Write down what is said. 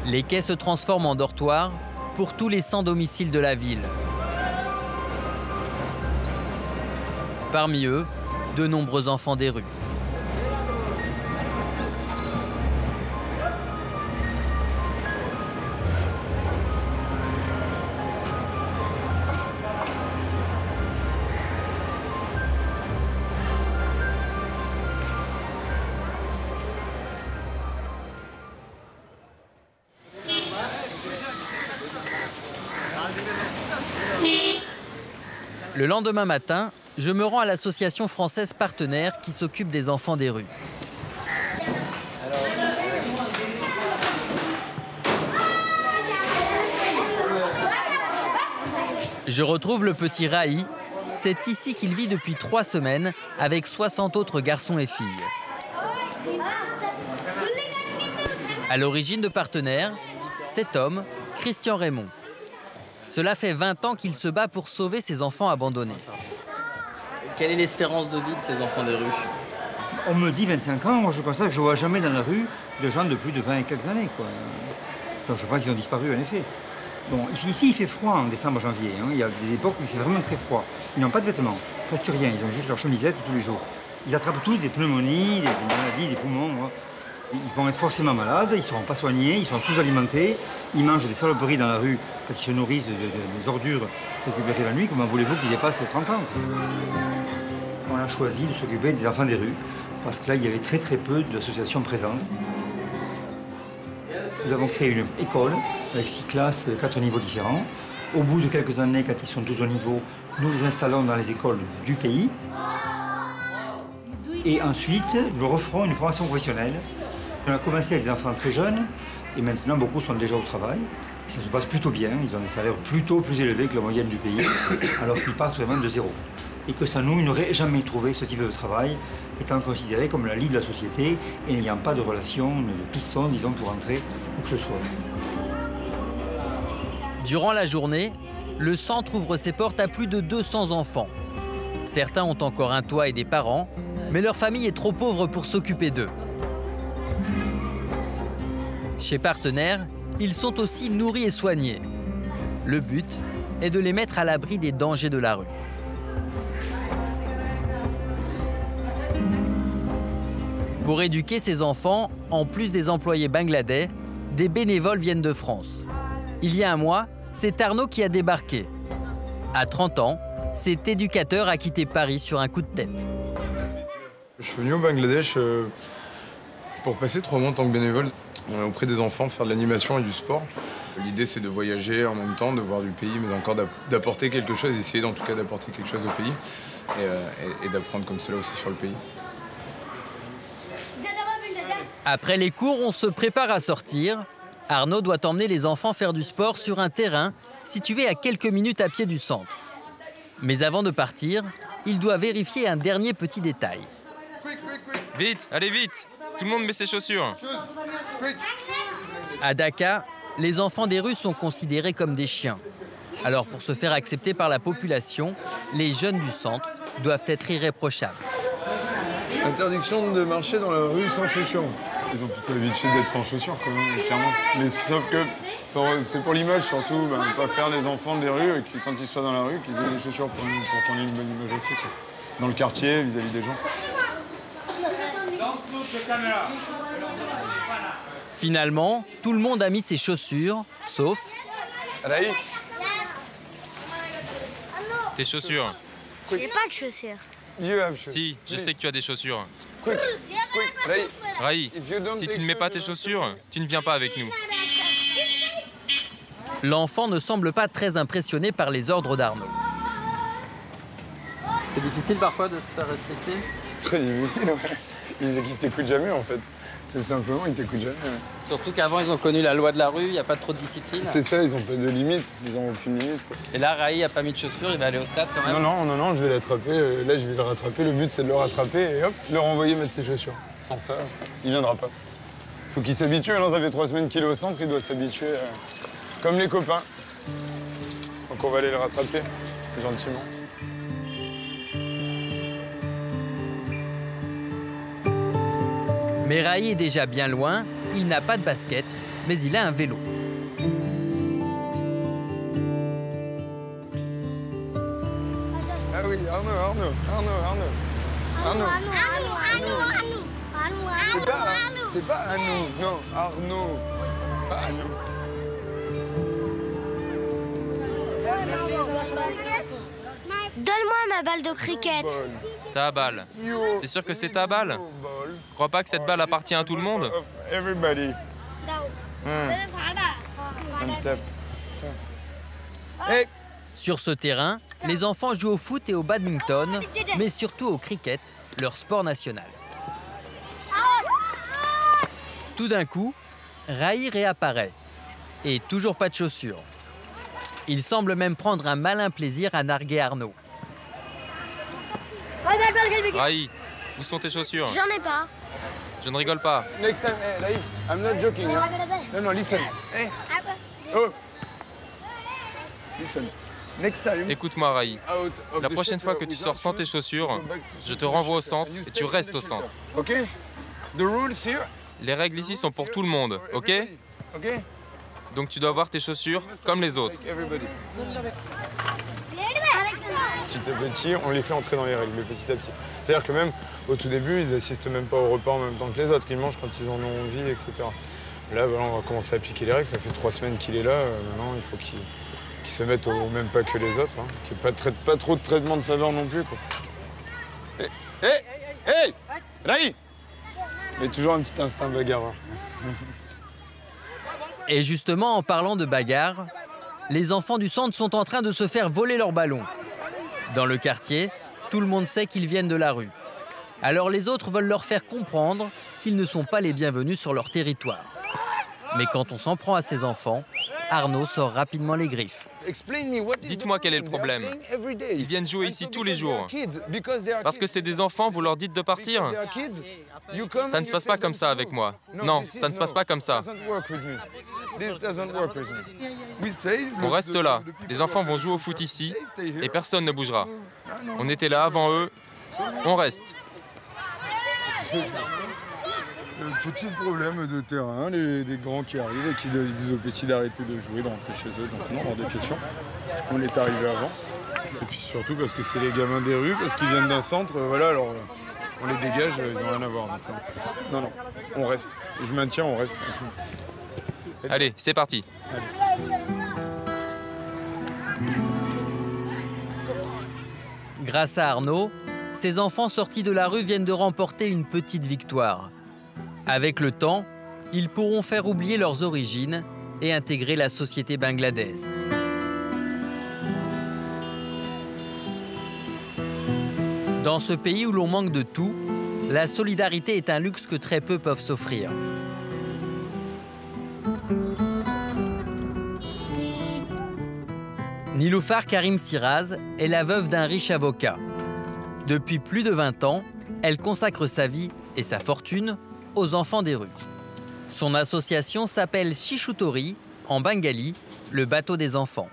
Les quais se transforment en dortoirs pour tous les sans-domicile de la ville. Parmi eux, de nombreux enfants des rues. Le lendemain matin, je me rends à l'association française partenaire qui s'occupe des enfants des rues. Je retrouve le petit Rahi. C'est ici qu'il vit depuis 3 semaines avec 60 autres garçons et filles. À l'origine de partenaire, cet homme, Christian Raymond. Cela fait 20 ans qu'il se bat pour sauver ses enfants abandonnés. Quelle est l'espérance de vie de ces enfants des rues? On me dit 25 ans, moi je constate que je ne vois jamais dans la rue de gens de plus de 20 et quelques années, quoi. Donc je pense qu'ils ont disparu en effet. Bon, ici il fait froid en décembre, janvier. Hein. Il y a des époques où il fait vraiment très froid. Ils n'ont pas de vêtements, presque rien. Ils ont juste leur chemisette tous les jours. Ils attrapent tous des pneumonies, des maladies, des poumons. Hein. Ils vont être forcément malades, ils ne seront pas soignés, ils sont sous-alimentés, ils mangent des saloperies dans la rue parce qu'ils se nourrissent des ordures récupérées la nuit. Comment voulez-vous qu'ils dépassent 30 ans? On a choisi de s'occuper des enfants des rues parce que là, il y avait très peu d'associations présentes. Nous avons créé une école avec 6 classes, 4 niveaux différents. Au bout de quelques années, quand ils sont tous au niveau, nous les installons dans les écoles du pays. Et ensuite, nous referons une formation professionnelle. On a commencé avec des enfants très jeunes et maintenant beaucoup sont déjà au travail. Et ça se passe plutôt bien, ils ont des salaires plutôt plus élevés que la moyenne du pays, alors qu'ils partent vraiment de zéro. Et que sans nous, ils n'auraient jamais trouvé ce type de travail, étant considérés comme la lie de la société et n'ayant pas de relation, de piston, disons, pour entrer où que ce soit. Durant la journée, le centre ouvre ses portes à plus de 200 enfants. Certains ont encore un toit et des parents, mais leur famille est trop pauvre pour s'occuper d'eux. Chez Partenaire, ils sont aussi nourris et soignés. Le but est de les mettre à l'abri des dangers de la rue. Pour éduquer ces enfants, en plus des employés bangladais, des bénévoles viennent de France. Il y a un mois, c'est Arnaud qui a débarqué. À 30 ans, cet éducateur a quitté Paris sur un coup de tête. Je suis venu au Bangladesh pour passer 3 mois en tant que bénévole auprès des enfants, faire de l'animation et du sport. L'idée, c'est de voyager en même temps, de voir du pays, mais encore d'apporter quelque chose, essayer en tout cas d'apporter quelque chose au pays et d'apprendre comme cela aussi sur le pays. Après les cours, on se prépare à sortir. Arnaud doit emmener les enfants faire du sport sur un terrain situé à quelques minutes à pied du centre. Mais avant de partir, il doit vérifier un dernier petit détail. Vite, allez vite! Tout le monde met ses chaussures. À Dhaka, les enfants des rues sont considérés comme des chiens. Alors pour se faire accepter par la population, les jeunes du centre doivent être irréprochables. Interdiction de marcher dans la rue sans chaussures. Ils ont plutôt l'habitude d'être sans chaussures, quand même, clairement. Mais sauf que c'est pour l'image surtout, pas faire les enfants des rues et que quand ils soient dans la rue, qu'ils aient des chaussures pour qu'on ait une bonne image aussi, quoi. Dans le quartier, vis-à-vis des gens. Finalement, tout le monde a mis ses chaussures, sauf... Alaï, Tes chaussures. J'ai pas de chaussures. Si, je sais que tu as des chaussures. quick, Alaï. Rahi, si tu ne mets pas tes chaussures, tu ne viens pas avec nous. L'enfant ne semble pas très impressionné par les ordres d'Arnaud. C'est difficile parfois de se faire respecter? Très difficile, ouais. Ils t'écoutent jamais, en fait. Tout simplement, ils t'écoutent jamais. Ouais. Surtout qu'avant, ils ont connu la loi de la rue, il n'y a pas trop de discipline. C'est ça, ils ont pas de limite. Ils ont aucune limite, quoi. Et là, Rahi n'a pas mis de chaussures, il va aller au stade quand même? Non, je vais l'attraper. Là, je vais le rattraper. Le but, c'est de le rattraper et hop, le renvoyer mettre ses chaussures. Sans ça, il viendra pas. Faut qu'il s'habitue. Ça fait 3 semaines qu'il est au centre, il doit s'habituer comme les copains. Donc on va aller le rattraper, gentiment. Mais Rahi est déjà bien loin, il n'a pas de basket mais il a un vélo. Ah oui, Arnaud. C'est pas Arnaud, non, Arnaud. Pas Arnaud. Donne-moi ma balle de cricket. Ta balle. T'es sûr que c'est ta balle? Tu crois pas que cette balle appartient à tout le monde? Everybody. Hey. Sur ce terrain, les enfants jouent au foot et au badminton, mais surtout au cricket, leur sport national. Tout d'un coup, Rahi réapparaît. Et toujours pas de chaussures. Il semble même prendre un malin plaisir à narguer Arnaud. Rahi, où sont tes chaussures? J'en ai pas. Je ne rigole pas. Next time, hey, Rahi, I'm not joking. Hein? No, listen. Hey. Oh. Listen. Next time. Écoute-moi, Rahi. Out of La the prochaine fois shelter que tu without sors sans tes shoes, chaussures, go back to je te the renvoie au shelter centre and you et stay tu in restes the au centre. shelter. OK? The rules here. Les règles ici sont pour tout le monde, ok? Everybody. OK? Donc tu dois avoir tes chaussures comme les autres. Everybody. Petit à petit, on les fait entrer dans les règles, mais petit à petit. C'est-à-dire que même au tout début, ils assistent même pas au repas en même temps que les autres, qu'ils mangent quand ils en ont envie, etc. Là, voilà, on va commencer à appliquer les règles. Ça fait 3 semaines qu'il est là. Maintenant, il faut qu'il se mette au même pas que les autres, hein. Qu'il n'y ait pas trop de traitement de faveur non plus, quoi. Hey Rahi! Il y a toujours un petit instinct bagarreur. Et justement, en parlant de bagarre, les enfants du centre sont en train de se faire voler leur ballon. Dans le quartier, tout le monde sait qu'ils viennent de la rue. Alors les autres veulent leur faire comprendre qu'ils ne sont pas les bienvenus sur leur territoire. Mais quand on s'en prend à ces enfants, Arnaud sort rapidement les griffes. Dites-moi quel est le problème. Ils viennent jouer ici tous les jours. Parce que c'est des enfants, vous leur dites de partir? Ça ne se passe pas comme ça avec moi. Non, ça ne se passe pas comme ça. On reste là. Les enfants vont jouer au foot ici et personne ne bougera. On était là avant eux. On reste. Petit problème de terrain, des grands qui arrivent et qui disent aux petits d'arrêter de jouer, d'entrer chez eux. Donc non, hors de question. On est arrivé avant. Et puis surtout parce que c'est les gamins des rues, parce qu'ils viennent d'un centre, voilà, alors on les dégage, ils n'ont rien à voir. Donc, non, on reste. Je maintiens, on reste. Allez, c'est parti. Grâce à Arnaud, ces enfants sortis de la rue viennent de remporter une petite victoire. Avec le temps, ils pourront faire oublier leurs origines et intégrer la société bangladaise. Dans ce pays où l'on manque de tout, la solidarité est un luxe que très peu peuvent s'offrir. Niloufar Karim Siraz est la veuve d'un riche avocat. Depuis plus de 20 ans, elle consacre sa vie et sa fortune aux enfants des rues. Son association s'appelle Shishutori, en bengali, le bateau des enfants.